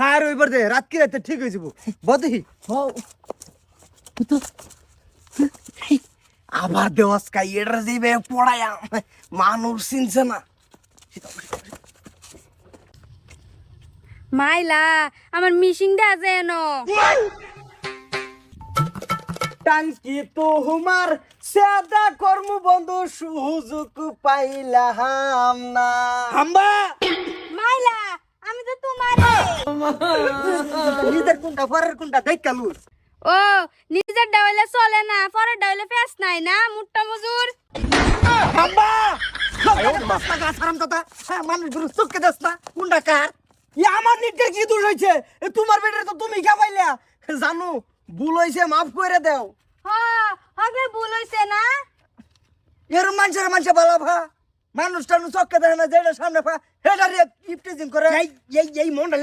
আর ওইবার দে রাত কি রাতে ঠিক হয়ে যাব বদি আবার দেওয়াস কাই এটার দিবে পড়ায়া মানুষ চিনছে না মাইলা আমার মিশিংটা যেন টাঙ্কি তোমার সাদা কর্ম বন্ধ সুযোগ পাইলাম না হাম্বা মাইলা আমি তো তোমার নিজের কোনটা পরের কোনটা দেখ কালুস ও নিজের ডাইলে চলে না পরের ডাইলে ফেস নাই না মুট্টা মজুর হাম্বা টাকা সারাম দাদা হ্যাঁ মানুষ গুরু চোখকে দেস না কোনটা কার আমার নিটের কি দোষ হয়েছে তোমার বেটারে তো তুমি কে পাইলা জানো ভুল হয়েছে মাফ করে দাও হবে ভুল হইছে না এর মানুষের ভালো ভা মানুষ টানু চোখকে দেখে না যেটা সামনে পা হেটা রে ইপটিজিং করে এই মনটা